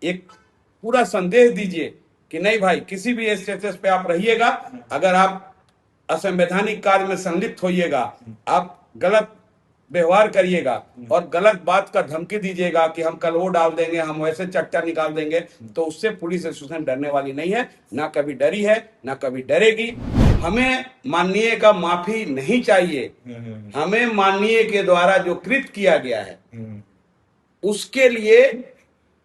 एक पूरा संदेश दीजिए कि नहीं भाई, किसी भी स्टेटस पे आप रहिएगा, अगर आप असंवैधानिक कार्य में संलिप्त होइएगा, आप गलत व्यवहार करिएगा और गलत बात का धमकी दीजिएगा कि हम कल वो डाल देंगे, हम वैसे चर्चा निकाल देंगे, तो उससे पुलिस एसोसिएशन डरने वाली नहीं है, ना कभी डरी है, ना कभी डरेगी। हमें माननीय का माफी नहीं चाहिए, हमें माननीय के द्वारा जो कृत किया गया है उसके लिए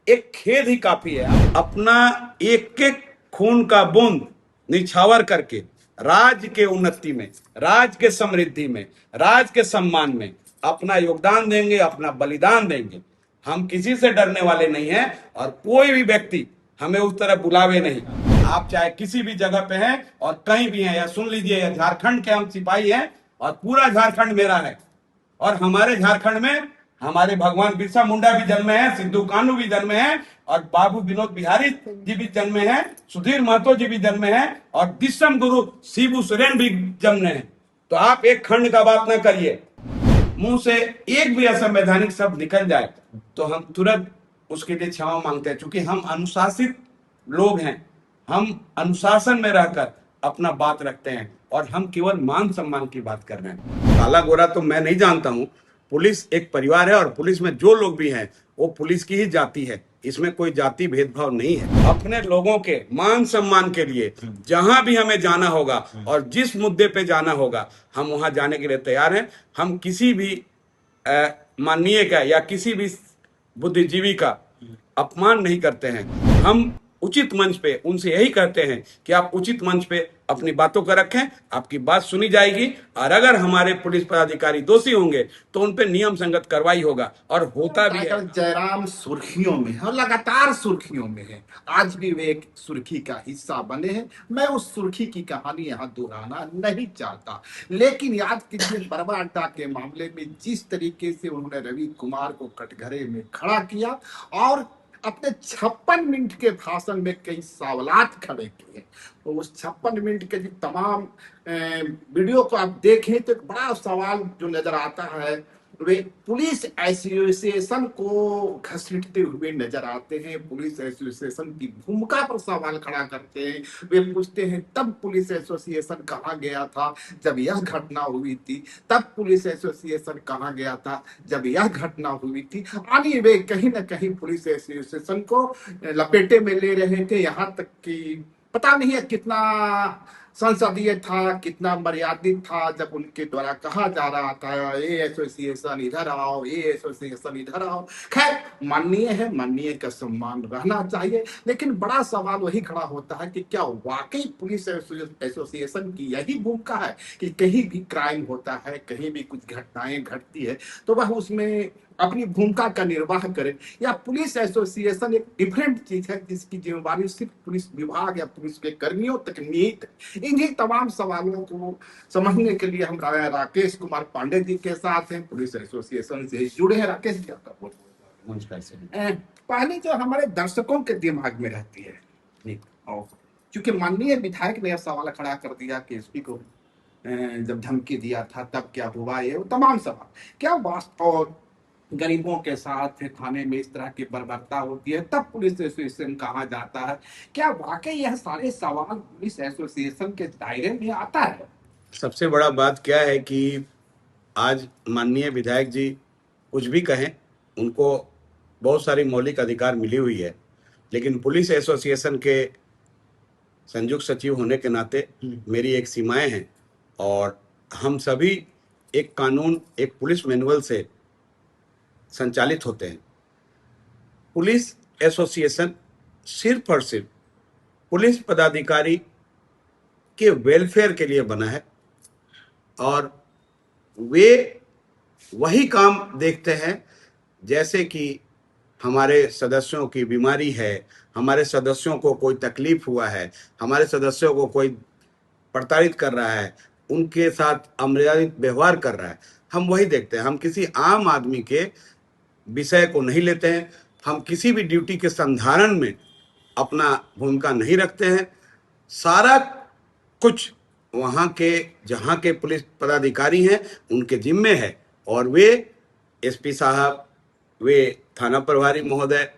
एक खेद ही काफी है। अपना एक एक खून का बूंद निछावर करके राज्य के उन्नति में, राज्य के समृद्धि में, राज्य के सम्मान में अपना योगदान देंगे, अपना बलिदान देंगे। हम किसी से डरने वाले नहीं हैं और कोई भी व्यक्ति हमें उस तरह बुलावे नहीं। आप चाहे किसी भी जगह पे हैं और कहीं भी हैं, या सुन लीजिए, या झारखंड के हम सिपाही हैं और पूरा झारखंड मेरा है, और हमारे झारखंड में हमारे भगवान बिरसा मुंडा भी जन्मे हैं, सिद्धू कान्हू भी जन्मे हैं, और बाबू विनोद बिहारी जी भी जन्मे हैं, सुधीर महतो जी भी जन्मे हैं, और दिसम गुरु शिबू सोरेन भी जन्मे हैं। तो आप एक खंड का बात ना करिए, मुंह से एक भी असंवैधानिक शब्द निकल जाए तो हम तुरंत उसके लिए क्षमा मांगते हैं, क्योंकि हम अनुशासित लोग हैं, हम अनुशासन में रहकर अपना बात रखते हैं और हम केवल मान सम्मान की बात कर रहे हैं। काला गोरा तो मैं नहीं जानता हूं, पुलिस एक परिवार है और पुलिस में जो लोग भी हैं वो पुलिस की ही जाति है, इसमें कोई जाति भेदभाव नहीं है। अपने लोगों के मान सम्मान के लिए जहां भी हमें जाना होगा और जिस मुद्दे पे जाना होगा हम वहां जाने के लिए तैयार हैं। हम किसी भी माननीय का या किसी भी बुद्धिजीवी का अपमान नहीं करते हैं। हम उचित मंच पे उनसे यही कहते हैं कि आप उचित मंच पे अपनी बातों को रखें, आपकी बात सुनी जाएगी, और अगर हमारे पुलिस पदाधिकारी दोषी होंगे तो उन पे नियम संगत कार्रवाई होगा, और होता भी है। जयराम सुर्खियों में है और लगातार सुर्खियों में है, आज भी वे एक सुर्खी का हिस्सा बने हैं। मैं उस सुर्खी की कहानी यहाँ दोहराना नहीं चाहता, लेकिन याद कीजिए बरवा अड्डा के मामले में जिस तरीके से उन्होंने रवि कुमार को कटघरे में खड़ा किया और अपने 56 मिनट के भाषण में कई सवालात खड़े किए, तो उस 56 मिनट के तमाम वीडियो को आप देखें तो एक बड़ा सवाल जो नजर आता है, वे पुलिस एसोसिएशन को घसीटते हुए नजर आते हैं, पुलिस एसोसिएशन की भूमिका पर सवाल खड़ा करते हैं। वे पूछते हैं तब पुलिस एसोसिएशन कहाँ गया था जब यह घटना हुई थी, तब पुलिस एसोसिएशन कहाँ गया था जब यह घटना हुई थी। यानी वे कहीं ना कहीं पुलिस एसोसिएशन को लपेटे में ले रहे थे, यहाँ तक कि पता नहीं है कितना संसदीय था, कितना मर्यादित था जब उनके द्वारा कहा जा रहा था ये एसोसिएशन इधर आओ, ये एसोसिएशन इधर आओ। खैर माननीय है, माननीय का सम्मान रहना चाहिए, लेकिन बड़ा सवाल वही खड़ा होता है कि क्या वाकई पुलिस एसोसिएशन की यही भूमिका है कि कहीं भी क्राइम होता है, कहीं भी कुछ घटनाएं घटती है तो वह उसमें अपनी भूमिका का निर्वाह करे, या पुलिस एसोसिएशन एक डिफरेंट चीज है जिसकी जिम्मेवारी सिर्फ पुलिस विभाग या पुलिस के कर्मियों तक निहित है। इन्हीं तमाम सवालों को समझने के लिए हम राकेश कुमार पांडे जी के साथ हैं, पुलिस एसोसिएशन से जुड़े हैं। राकेश जी आपका बहुत पहले जो हमारे दर्शकों के दिमाग में रहती है, और क्योंकि माननीय विधायक ने यह सवाल खड़ा कर दिया कि एसपी को जब धमकी दिया था तब क्या हुआ, ये तमाम सवाल क्या वास्तव गरीबों के साथ थाने में इस तरह की बर्बरता होती है तब पुलिस एसोसिएशन कहा जाता है, क्या वाकई यह सारे सवाल पुलिस एसोसिएशन के दायरे में आता है? सबसे बड़ा बात क्या है कि आज माननीय विधायक जी कुछ भी कहें, उनको बहुत सारी मौलिक अधिकार मिली हुई है, लेकिन पुलिस एसोसिएशन के संयुक्त सचिव होने के नाते मेरी एक सीमाएं हैं, और हम सभी एक कानून, एक पुलिस मैनुअल से संचालित होते हैं। पुलिस एसोसिएशन सिर्फ और सिर्फ पुलिस पदाधिकारी के वेलफेयर के लिए बना है, और वे वही काम देखते हैं जैसे कि हमारे सदस्यों की बीमारी है, हमारे सदस्यों को कोई तकलीफ हुआ है, हमारे सदस्यों को कोई प्रताड़ित कर रहा है, उनके साथ अमर्यादित व्यवहार कर रहा है, हम वही देखते हैं। हम किसी आम आदमी के विषय को नहीं लेते हैं, हम किसी भी ड्यूटी के संधारण में अपना भूमिका नहीं रखते हैं। सारा कुछ वहाँ के जहाँ के पुलिस पदाधिकारी हैं उनके जिम्मे है, और वे एसपी साहब, वे थाना प्रभारी महोदय,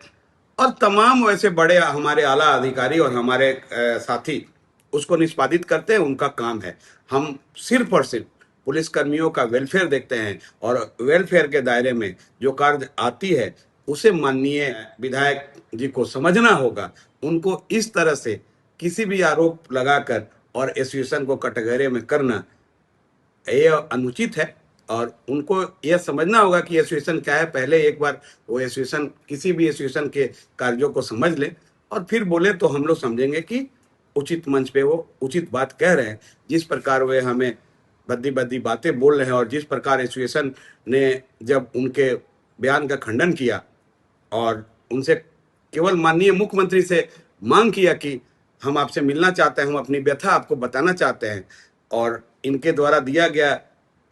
और तमाम वैसे बड़े हमारे आला अधिकारी और हमारे साथी उसको निष्पादित करते हैं, उनका काम है। हम सिर्फ और सिर्फ पुलिस कर्मियों का वेलफेयर देखते हैं, और वेलफेयर के दायरे में जो कार्य आती है उसे माननीय विधायक जी को समझना होगा। उनको इस तरह से किसी भी आरोप लगाकर और एसोसिएशन को कटघरे में करना ये अनुचित है, और उनको यह समझना होगा कि एसोसिएशन क्या है। पहले एक बार वो एसोसिएशन, किसी भी एसोसिएशन के कार्यों को समझ ले और फिर बोले तो हम लोग समझेंगे कि उचित मंच पे वो उचित बात कह रहे हैं। जिस प्रकार वे हमें भद्दी भद्दी बातें बोल रहे हैं, और जिस प्रकार एसोसिएशन ने जब उनके बयान का खंडन किया और उनसे केवल माननीय मुख्यमंत्री से मांग किया कि हम आपसे मिलना चाहते हैं, हम अपनी व्यथा आपको बताना चाहते हैं, और इनके द्वारा दिया गया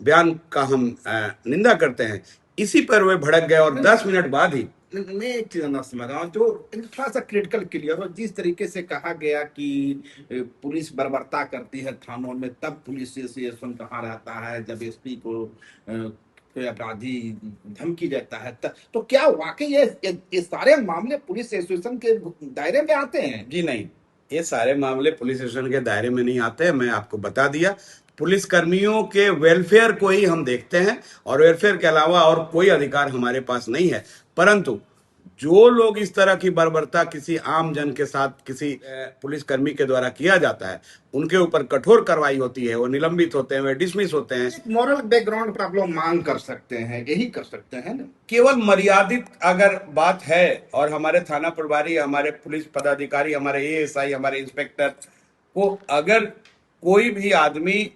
बयान का हम निंदा करते हैं, इसी पर वे भड़क गए और 10 मिनट बाद ही मैं एक चीज ना समझ रहा हूँ जो थोड़ा सा क्रिटिकल क्लियर हो। जिस तरीके से कहा गया कि पुलिस बर्बरता करती है थानों में, तब पुलिस एसोसिएशन कहाँ रहता है जब एसपी को कोई अपराधी धमकी देता है तो क्या वाकई ये सारे मामले पुलिस एसोसिएशन के दायरे में आते हैं? जी नहीं, ये सारे मामले पुलिस स्टेशन के दायरे में नहीं आते हैं। मैं आपको बता दिया, पुलिस कर्मियों के वेलफेयर को ही हम देखते हैं, और वेलफेयर के अलावा और कोई अधिकार हमारे पास नहीं है। परंतु जो लोग इस तरह की बर्बरता किसी आम जन के साथ किसी पुलिस कर्मी के द्वारा किया जाता है, उनके ऊपर कठोर कार्रवाई होती है, वो निलंबित होते हैं, वे डिसमिस होते हैं। मॉरल बैकग्राउंड पर आप लोग मांग कर सकते हैं, यही कर सकते हैं ना? केवल मर्यादित अगर बात है, और हमारे थाना प्रभारी, हमारे पुलिस पदाधिकारी, हमारे एएसआई, हमारे इंस्पेक्टर को अगर कोई भी आदमी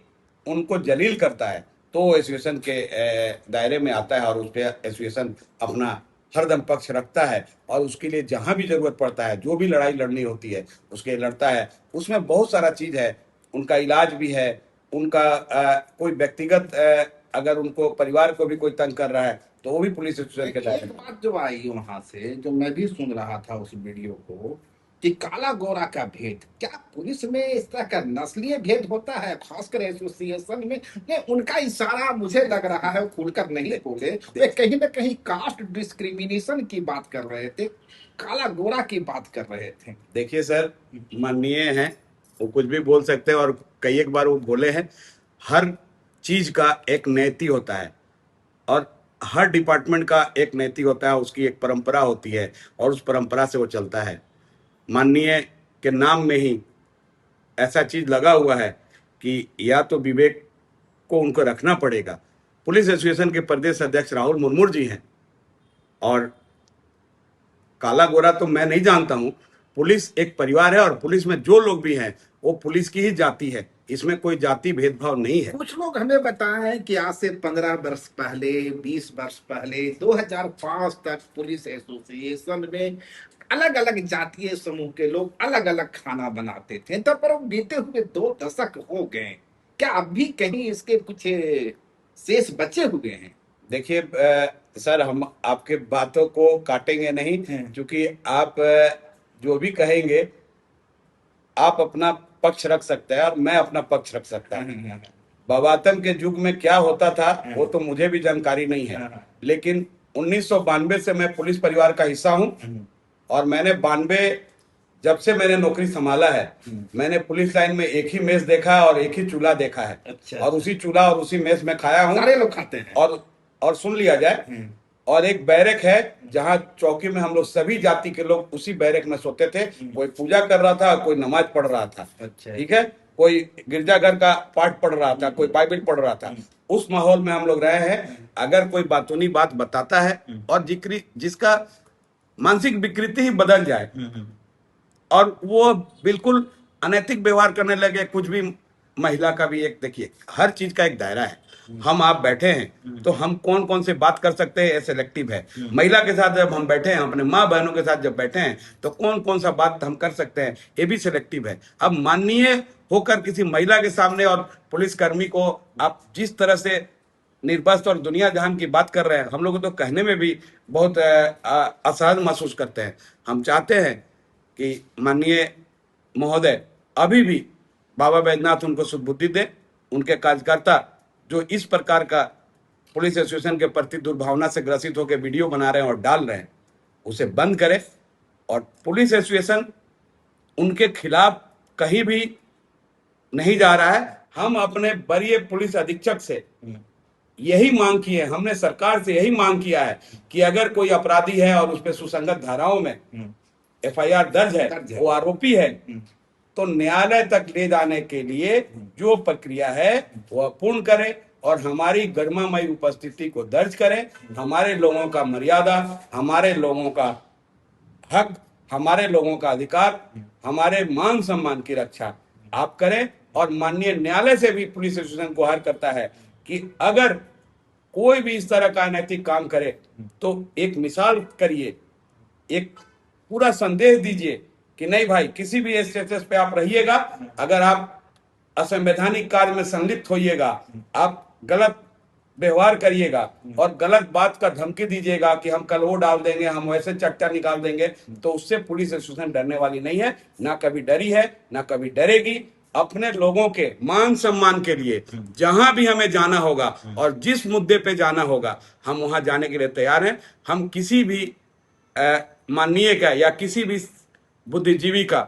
उनको जलील करता है तो वो एसोसिएशन के दायरे में आता है, और उस पर एसोसिएशन अपना हरदम पक्ष रखता है, और उसके लिए जहां भी जरूरत पड़ता है, जो भी लड़ाई लड़नी होती है उसके लड़ता है। उसमें बहुत सारा चीज है, उनका इलाज भी है, उनका कोई व्यक्तिगत अगर उनको परिवार को भी कोई तंग कर रहा है तो वो भी पुलिस स्टेशन के दायरे एक में। बात जो आई वहां से, जो मैं भी सुन रहा था उस वीडियो को, कि काला गोरा का भेद, क्या पुलिस में इस तरह का नस्लीय भेद होता है, खासकर एसोसिएशन में? नहीं, उनका इशारा मुझे लग रहा है, वो खुलकर नहीं बोले, वे कहीं ना कहीं कास्ट डिस्क्रिमिनेशन की बात कर रहे थे, काला गोरा की बात कर रहे थे। देखिए सर, माननीय हैं, वो कुछ भी बोल सकते हैं, और कई एक बार वो बोले हैं। हर चीज का एक नीति होता है, और हर डिपार्टमेंट का एक नीति होता है, उसकी एक परंपरा होती है, और उस परंपरा से वो चलता है। माननीय के नाम में ही ऐसा चीज लगा हुआ है कि या तो विवेक को उनको रखना पड़ेगा। पुलिस एसोसिएशन के प्रदेश अध्यक्ष राहुल मुर्मू जी हैं, और काला गोरा तो मैं नहीं जानता हूं। पुलिस एक परिवार है, और पुलिस में जो लोग भी हैं वो पुलिस की ही जाति है, इसमें कोई जाति भेदभाव नहीं है। कुछ लोग हमें बताएं कि आज से 15 वर्ष पहले, 20 वर्ष पहले, 2005 तक पुलिस एसोसिएशन में अलग अलग जातीय समूह के लोग अलग अलग खाना बनाते थे, तब पर बीते हुए 2 दशक हो गए, क्या अब भी कहीं इसके कुछ शेष बचे हुए हैं? देखिए सर, हम आपके बातों को काटेंगे नहीं, क्योंकि आप जो भी कहेंगे आप अपना पक्ष रख सकते हैं, और मैं अपना पक्ष रख सकता हूँ। बाबातम के युग में क्या होता था वो तो मुझे भी जानकारी नहीं है, लेकिन 1992 से मैं पुलिस परिवार का हिस्सा हूँ, और मैंने 92 जब से मैंने नौकरी संभाला है, मैंने पुलिस लाइन में एक ही मेस देखा है और एक ही चूल्हा देखा है। अच्छा, और उसी चूल्हा और उसी मेस में खाया हूँ। सारे लोग खाते हैं। और सुन लिया जाए, और एक बैरक है जहाँ चौकी में हम लोग सभी जाति के लोग उसी बैरक में सोते थे। कोई पूजा कर रहा था, कोई नमाज पढ़ रहा था, अच्छा, ठीक है, कोई गिरजाघर का पाठ पढ़ रहा था, कोई बाइबल पढ़ रहा था। उस माहौल में हम लोग रहे हैं। अगर कोई बातूनी बात बताता है और जिसका मानसिक विकृति ही बदल जाए, और वो बिल्कुल अनैतिक व्यवहार करने लगे, कुछ भी, महिला का भी एक, देखिए हर चीज का एक दायरा है। हम आप बैठे हैं तो हम कौन कौन से बात कर सकते हैं, ये सिलेक्टिव है। महिला के साथ जब हम बैठे हैं, अपने माँ बहनों के साथ जब बैठे हैं, तो कौन कौन सा बात हम कर सकते हैं, ये भी सिलेक्टिव है। अब माननीय होकर किसी महिला के सामने और पुलिसकर्मी को आप जिस तरह से निर्वस्त्र और दुनिया जहान की बात कर रहे हैं, हम लोग तो कहने में भी बहुत असहज महसूस करते हैं। हम चाहते हैं कि माननीय महोदय अभी भी बाबा बैजनाथ उनको सुबुद्धि दे। उनके कार्यकर्ता जो इस प्रकार का पुलिस एसोसिएशन के प्रति दुर्भावना से ग्रसित होकर वीडियो बना रहे हैं और डाल रहे हैं, उसे बंद करें। और पुलिस एसोसिएशन उनके खिलाफ कहीं भी नहीं जा रहा है। हम अपने वरीय पुलिस अधीक्षक से यही मांग की है, हमने सरकार से यही मांग किया है कि अगर कोई अपराधी है और उस पर सुसंगत धाराओं में एफआईआर दर्ज है, वो आरोपी है, तो न्यायालय तक ले जाने के लिए जो प्रक्रिया है वह पूर्ण करें और हमारी गरिमामयी उपस्थिति को दर्ज करें। हमारे लोगों का मर्यादा, हमारे लोगों का हक, हमारे लोगों का अधिकार, हमारे मान सम्मान की रक्षा आप करें। और माननीय न्यायालय से भी पुलिस एसोसिएशन गुहार करता है कि अगर कोई भी इस तरह का अनैतिक काम करे तो एक मिसाल करिए, एक पूरा संदेश दीजिए कि नहीं भाई, किसी भी स्टेटस पे आप रहिएगा, अगर आप असंवैधानिक कार्य में संलिप्त होइएगा, आप गलत व्यवहार करिएगा और गलत बात का धमकी दीजिएगा कि हम कल वो डाल देंगे, हम वैसे चट्टा निकाल देंगे, तो उससे पुलिस एसोसिएशन डरने वाली नहीं है, ना कभी डरी है, ना कभी डरेगी। अपने लोगों के मान सम्मान के लिए जहां भी हमें जाना होगा और जिस मुद्दे पे जाना होगा, हम वहां जाने के लिए तैयार हैं। हम किसी भी माननीय का या किसी भी बुद्धिजीवी का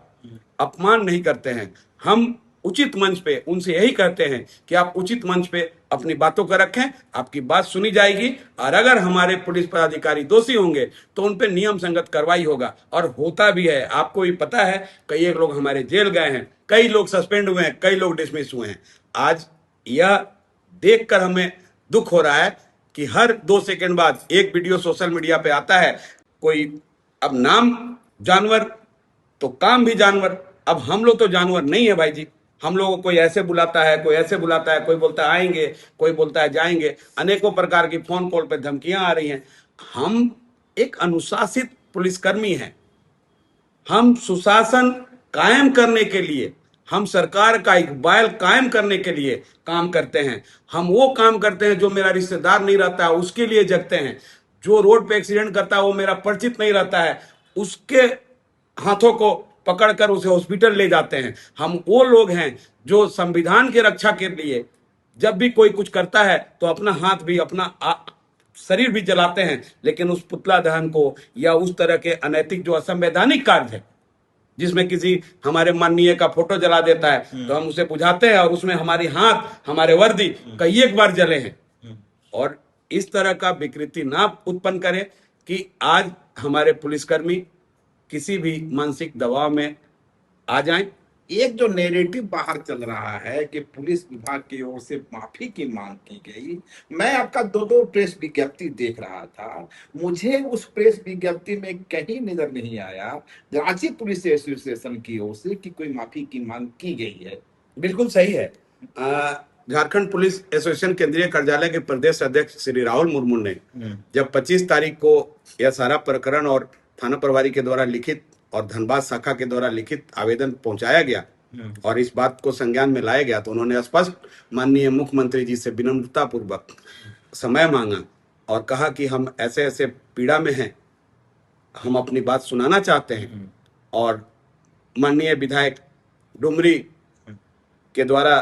अपमान नहीं करते हैं। हम उचित मंच पे उनसे यही कहते हैं कि आप उचित मंच पे अपनी बातों को रखें, आपकी बात सुनी जाएगी और अगर हमारे पुलिस पदाधिकारी दोषी होंगे तो उन पे नियम संगत कार्रवाई होगा और होता भी है। आपको भी पता है, कई एक लोग हमारे जेल गए हैं, कई लोग सस्पेंड हुए हैं, कई लोग डिसमिस हुए हैं। आज यह देखकर हमें दुख हो रहा है कि हर 2 सेकंड बाद एक वीडियो सोशल मीडिया पे आता है, कोई अब नाम जानवर तो काम भी जानवर। अब हम लोग तो जानवर नहीं है भाई जी। हम लोगों को कोई ऐसे बुलाता है, कोई ऐसे बुलाता है, कोई बोलता है आएंगे, कोई बोलता है जाएंगे, अनेकों प्रकार की फोन कॉल पे धमकियां आ रही हैं। हम एक अनुशासित पुलिसकर्मी हैं। हम सुशासन कायम करने के लिए, हम सरकार का इकबाल कायम करने के लिए काम करते हैं। हम वो काम करते हैं जो मेरा रिश्तेदार नहीं रहता है उसके लिए जगते हैं। जो रोड पे एक्सीडेंट करता है वो मेरा परिचित नहीं रहता है, उसके हाथों को पकड़कर उसे हॉस्पिटल ले जाते हैं। हम वो लोग हैं जो संविधान की रक्षा के लिए जब भी कोई कुछ करता है तो अपना हाथ भी, अपना शरीर भी जलाते हैं, लेकिन उस पुतला दहन को या उस तरह के अनैतिक जो असंवैधानिक कार्य है जिसमें किसी हमारे माननीय का फोटो जला देता है तो हम उसे बुझाते हैं और उसमें हमारी हाथ, हमारे वर्दी कई एक बार जले हैं। और इस तरह का विकृति ना उत्पन्न करें कि आज हमारे पुलिसकर्मी किसी भी मानसिक दबाव में आ जाएं। एक जो नैरेटिव बाहर चल रहा है कि पुलिस विभाग की ओर से माफी की मांग की गई, मैं आपका 2 प्रेस विज्ञप्ति देख रहा था, मुझे उस प्रेस विज्ञप्ति में कहीं नजर नहीं आया रांची पुलिस एसोसिएशन की ओर से कि कोई माफी की मांग की गई है। बिल्कुल सही है। झारखंड पुलिस एसोसिएशन केंद्रीय कार्यालय के प्रदेश अध्यक्ष श्री राहुल मुर्मू ने जब 25 तारीख को यह सारा प्रकरण और थाना प्रभारी के द्वारा लिखित और धनबाद शाखा के द्वारा लिखित आवेदन पहुंचाया गया और इस बात को संज्ञान में लाया गया, तो उन्होंने स्पष्ट माननीय मुख्यमंत्री जी से विनम्रता पूर्वक समय मांगा और कहा कि हम ऐसे ऐसे पीड़ा में हैं, हम अपनी बात सुनाना चाहते हैं। और माननीय विधायक डुमरी के द्वारा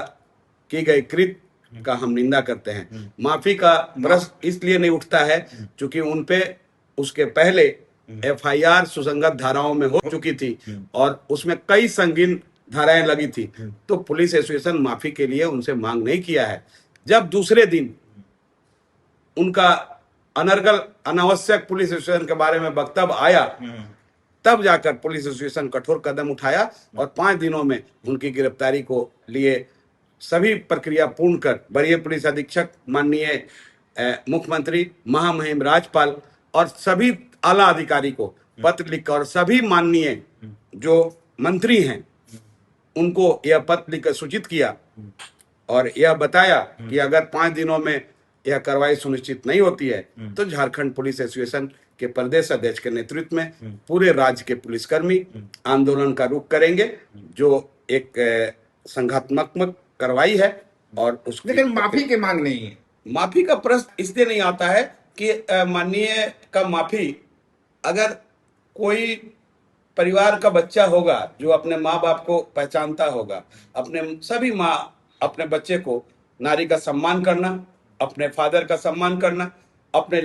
की गई कृत्य का हम निंदा करते हैं। माफी का प्रश्न इसलिए नहीं उठता है क्योंकि उनपे उसके पहले एफआईआर सुसंगत धाराओं में हो चुकी थी और उसमें कई संगीन धाराएं लगी थी, तो पुलिस एसोसिएशन माफी के लिए उनसे मांग नहीं किया है। जब दूसरे दिन उनका अनर्गल अनावश्यक पुलिस एसोसिएशन के बारे में वक्तव्य आया, तब जाकर पुलिस एसोसिएशन कठोर कदम उठाया और 5 दिनों में उनकी गिरफ्तारी को लिए सभी प्रक्रिया पूर्ण कर वरीय पुलिस अधीक्षक, माननीय मुख्यमंत्री, महामहिम राज्यपाल और सभी आला अधिकारी को पत्र लिखकर और सभी माननीय जो मंत्री हैं उनको यह पत्र लिखकर सूचित किया और यह बताया कि अगर 5 दिनों में यह कार्रवाई सुनिश्चित नहीं होती है तो झारखंड पुलिस एसोसिएशन के प्रदेश अध्यक्ष के नेतृत्व में पूरे राज्य के पुलिसकर्मी आंदोलन का रुख करेंगे, जो एक संघात्मक कार्रवाई है। और उसकी लेकिन माफी की मांग नहीं है। माफी का प्रश्न इसलिए नहीं आता है कि माननीय का माफी, अगर कोई परिवार का बच्चा होगा जो अपने माँ बाप को पहचानता होगा, अपने सभी माँ अपने बच्चे को नारी का सम्मान करना, अपने फादर का सम्मान करना, अपने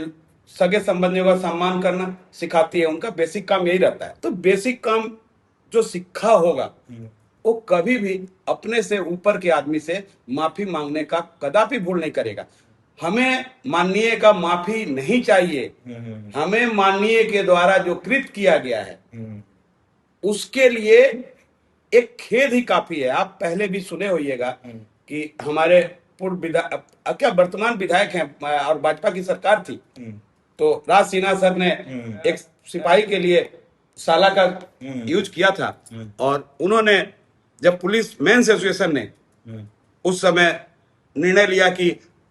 सगे संबंधियों का सम्मान करना सिखाती है। उनका बेसिक काम यही रहता है। तो बेसिक काम जो सीखा होगा वो कभी भी अपने से ऊपर के आदमी से माफी मांगने का कदापि भूल नहीं करेगा। हमें माननीय का माफी नहीं चाहिए, हमें माननीय के द्वारा जो कृत किया गया है उसके लिए एक खेद ही काफी है। आप पहले भी सुने होइएगा कि हमारे पूर्व विधायक, क्या वर्तमान विधायक हैं और भाजपा की सरकार थी, तो राज सिन्हा सर ने एक सिपाही के लिए साला का यूज किया था और उन्होंने जब पुलिस मेंस एसोसिएशन ने उस समय निर्णय लिया कि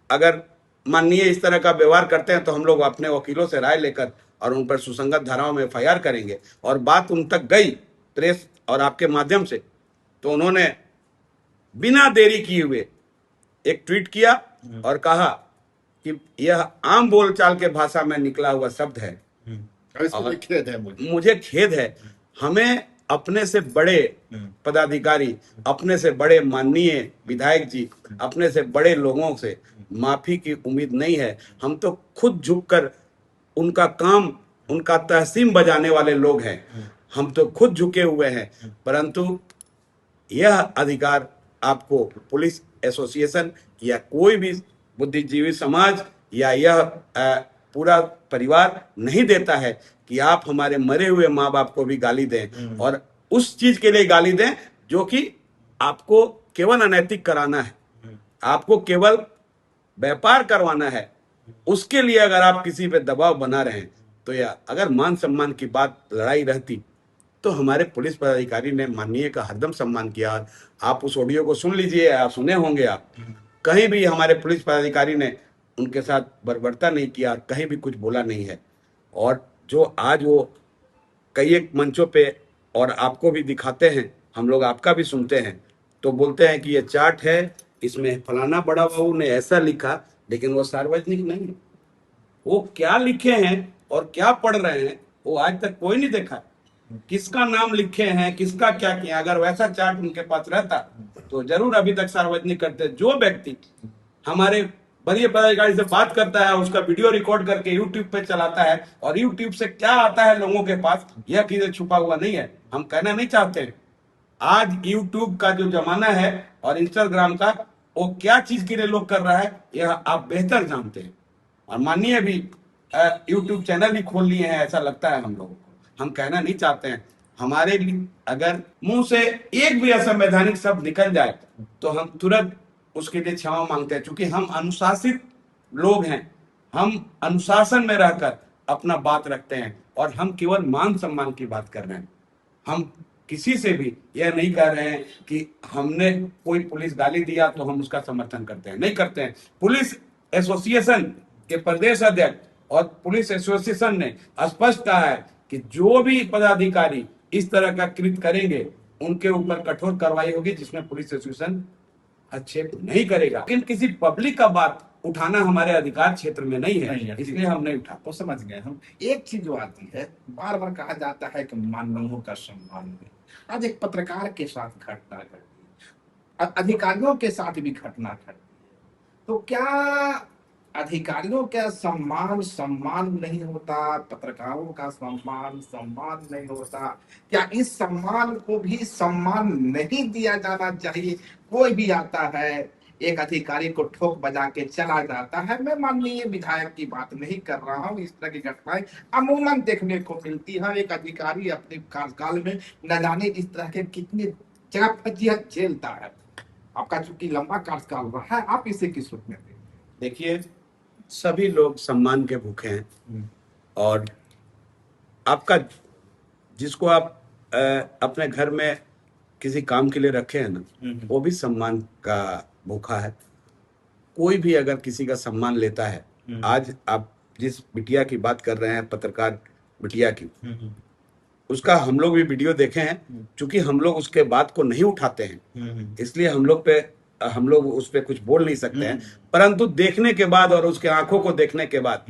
अगर माननीय इस तरह का व्यवहार करते हैं तो हम लोग अपने वकीलों से राय लेकर और उन पर सुसंगत धाराओं में एफआईआर करेंगे, और बात उन तक गई प्रेस और आपके माध्यम से, तो उन्होंने बिना देरी किए हुए एक ट्वीट किया और कहा कि यह आम बोलचाल के भाषा में निकला हुआ शब्द है और इसको और खेद है मुझे खेद है। हमें अपने से बड़े पदाधिकारी, अपने से बड़े माननीय विधायक जी, अपने से बड़े लोगों से माफी की उम्मीद नहीं है। हम तो खुद झुककर उनका काम, उनका तहसीम बजाने वाले लोग हैं, हम तो खुद झुके हुए हैं। परंतु यह अधिकार आपको पुलिस एसोसिएशन या कोई भी बुद्धिजीवी समाज या यह पूरा परिवार नहीं देता है कि आप हमारे मरे हुए माँ बाप को भी गाली दें, और उस चीज के लिए गाली दें जो कि आपको केवल अनैतिक कराना है, आपको केवल व्यापार करवाना है। उसके लिए अगर आप किसी पे दबाव बना रहे हैं तो या अगर मान सम्मान की बात लड़ाई रहती तो हमारे पुलिस पदाधिकारी ने माननीय का हरदम सम्मान किया। आप उस ऑडियो को सुन लीजिए, आप सुने होंगे, आप कहीं भी हमारे पुलिस पदाधिकारी ने उनके साथ बर्बरता नहीं किया, कहीं भी कुछ बोला नहीं है। और जो आज वो कई एक मंचों पे और आपको भी दिखाते हैं, हम लोग आपका भी सुनते हैं, तो बोलते हैं कि ये चार्ट है, इसमें फलाना बड़ा बाबू ने ऐसा लिखा, लेकिन वो सार्वजनिक नहीं है। वो क्या लिखे हैं और क्या पढ़ रहे हैं वो आज तक कोई नहीं देखा। किसका नाम लिखे हैं, किसका क्या किया, अगर वैसा चार्ट उनके पास रहता तो जरूर अभी तक सार्वजनिक करते। जो व्यक्ति हमारे वरीय पदाधिकारी से बात करता है, उसका वीडियो रिकॉर्ड करके यूट्यूब पे चलाता है, और यूट्यूब से क्या आता है लोगों के पास, यह चीजें छुपा हुआ नहीं है। हम कहना नहीं चाहते। आज यूट्यूब का जो जमाना है और इंस्टाग्राम का, वो क्या चीज के लिए लोग कर रहा है यह आप बेहतर जानते हैं। और माननीय भी यूट्यूब चैनल ही खोल लिए हैं, ऐसा लगता है हम लोगों को। हम कहना नहीं चाहते हैं। हमारे लिए अगर मुंह से एक भी असंवैधानिक शब्द निकल जाए तो हम तुरंत उसके लिए क्षमा मांगते हैं, क्योंकि हम अनुशासित लोग हैं। हम अनुशासन में रहकर अपना बात रखते हैं और हम केवल मान सम्मान की बात कर रहे हैं। हम किसी से भी यह नहीं कह रहे हैं कि हमने कोई पुलिस गाली दिया तो हम उसका समर्थन करते हैं, नहीं करते हैं। पुलिस एसोसिएशन के प्रदेश अध्यक्ष और पुलिस एसोसिएशन ने स्पष्ट कहा है कि जो भी पदाधिकारी इस तरह का कृत्य करेंगे उनके ऊपर कठोर कार्रवाई होगी, जिसमें पुलिस एसोसिएशन आक्षेप नहीं करेगा। लेकिन किसी पब्लिक का बात उठाना हमारे अधिकार क्षेत्र में नहीं है, इसलिए हम नहीं उठा। तो समझ गए हम। एक चीज जो आती है, बार बार कहा जाता है कि माननीयों का सम्मान है। आज एक पत्रकार के साथ घटना घटी, अधिकारियों के साथ भी घटना घटी, तो क्या अधिकारियों का सम्मान नहीं होता, पत्रकारों का सम्मान नहीं होता? क्या इस सम्मान को भी सम्मान नहीं दिया जाना चाहिए? कोई भी आता है, एक अधिकारी को ठोक बजा के चला जाता है। मैं माननीय विधायक की बात नहीं कर रहा हूँ, इस तरह की घटनाएं अमूमन देखने को मिलती है। एक अधिकारी अपने कार्यकाल में न जाने इस तरह के कितने जगह फजीहत झेलता है। आपका चूंकि लंबा कार्यकाल रहा है, आप इसे किस रूप में देखिए, सभी लोग सम्मान के भूखे हैं, और आपका जिसको आप अपने घर में किसी काम के लिए रखे हैं ना, वो भी सम्मान का भूखा है। कोई भी अगर किसी का सम्मान लेता है, आज आप जिस बिटिया की बात कर रहे हैं, पत्रकार बिटिया की, उसका हम लोग भी वीडियो देखे हैं। चूंकि हम लोग उसके बात को नहीं उठाते हैं, इसलिए हम लोग उस पर कुछ बोल नहीं सकते हैं। परंतु देखने के बाद और उसके आंखों को देखने के बाद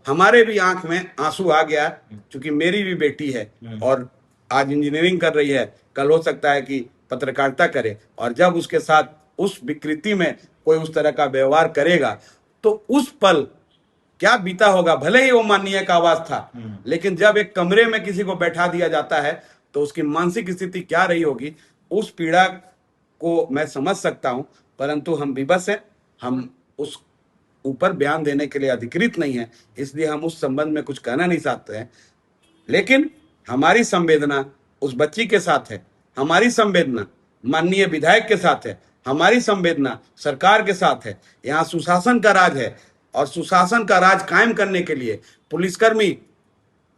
हमारे भी आंख में आंसू आ गया, क्योंकि मेरी भी बेटी है और आज इंजीनियरिंग कर रही है, कल हो सकता है कि पत्रकारिता करे, और जब उसके साथ उस विकृति में कोई उस तरह का व्यवहार करेगा तो उस पल क्या बीता होगा। भले ही वो माननीय का आवाज था, लेकिन जब एक कमरे में किसी को बैठा दिया जाता है तो उसकी मानसिक स्थिति क्या रही होगी, उस पीड़ा को मैं समझ सकता हूं। परंतु हम विवश हैं, हम उस ऊपर बयान देने के लिए अधिकृत नहीं है, इसलिए हम उस संबंध में कुछ कहना नहीं चाहते हैं। लेकिन हमारी संवेदना उस बच्ची के साथ है, हमारी संवेदना माननीय विधायक के साथ है, हमारी संवेदना सरकार के साथ है। यहाँ सुशासन का राज है और सुशासन का राज कायम करने के लिए पुलिसकर्मी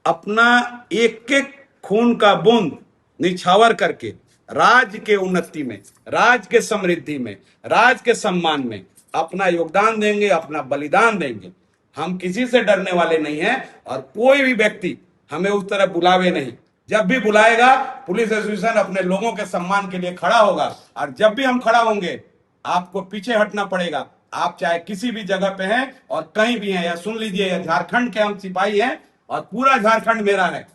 अपना एक एक खून का बूंद निछावर करके राज्य के उन्नति में, राज्य के समृद्धि में, राज्य के सम्मान में अपना योगदान देंगे, अपना बलिदान देंगे। हम किसी से डरने वाले नहीं हैं और कोई भी व्यक्ति हमें उस तरह बुलावे नहीं। जब भी बुलाएगा पुलिस एसोसिएशन अपने लोगों के सम्मान के लिए खड़ा होगा, और जब भी हम खड़ा होंगे आपको पीछे हटना पड़ेगा। आप चाहे किसी भी जगह पे हैं और कहीं भी हैं, या सुन लीजिए, या झारखंड के हम सिपाही हैं और पूरा झारखंड मेरा है,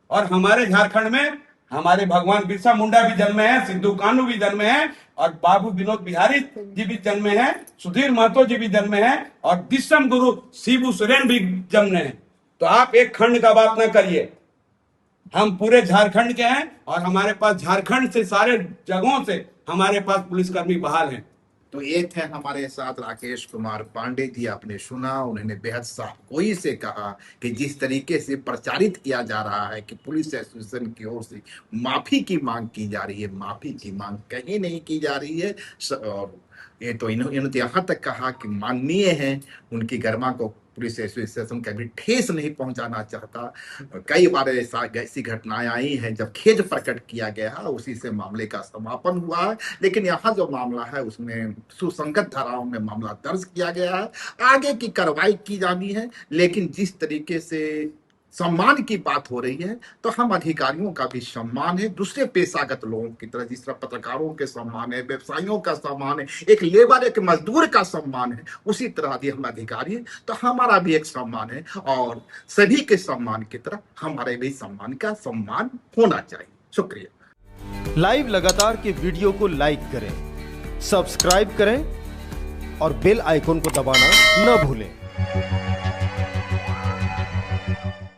और हमारे झारखंड में हमारे भगवान बिरसा मुंडा भी जन्मे हैं, सिद्धू कान्हू भी जन्मे हैं, और बाबू विनोद बिहारी जी भी जन्मे हैं, सुधीर महतो जी भी जन्मे हैं, और दिसम गुरु शिबू सोरेन भी जन्मे हैं। तो आप एक खंड का बात ना करिए, हम पूरे झारखंड के हैं और हमारे पास झारखंड से सारे जगहों से हमारे पास पुलिसकर्मी बहाल हैं। तो ये थे हमारे साथ राकेश कुमार पांडे जी। आपने सुना, उन्होंने बेहद साफगोई से कहा कि जिस तरीके से प्रचारित किया जा रहा है कि पुलिस एसोसिएशन की ओर से माफी की मांग की जा रही है, माफी की मांग कहीं नहीं की जा रही है। और ये तो इन्होंने यहाँ तक कहा कि माननीय है, उनकी गरिमा को पुलिस एसोसिएशन कभी ठेस नहीं पहुंचाना चाहता। कई बार ऐसी घटनाएं आई हैं जब खेद प्रकट किया गया, उसी से मामले का समापन हुआ है। लेकिन यहाँ जो मामला है उसमें सुसंगत धाराओं में मामला दर्ज किया गया है, आगे की कार्रवाई की जानी है। लेकिन जिस तरीके से सम्मान की बात हो रही है, तो हम अधिकारियों का भी सम्मान है, दूसरे पेशागत लोगों की तरह, जिस तरह पत्रकारों के सम्मान है, व्यवसायियों का सम्मान है, एक लेबर एक मजदूर का सम्मान है, उसी तरह यदि हम अधिकारी हैं तो हमारा भी एक सम्मान है। और सभी के सम्मान की तरह हमारे भी सम्मान का सम्मान होना चाहिए। शुक्रिया। लाइव लगातार के वीडियो को लाइक करें, सब्सक्राइब करें और बेल आइकन को दबाना न भूलें।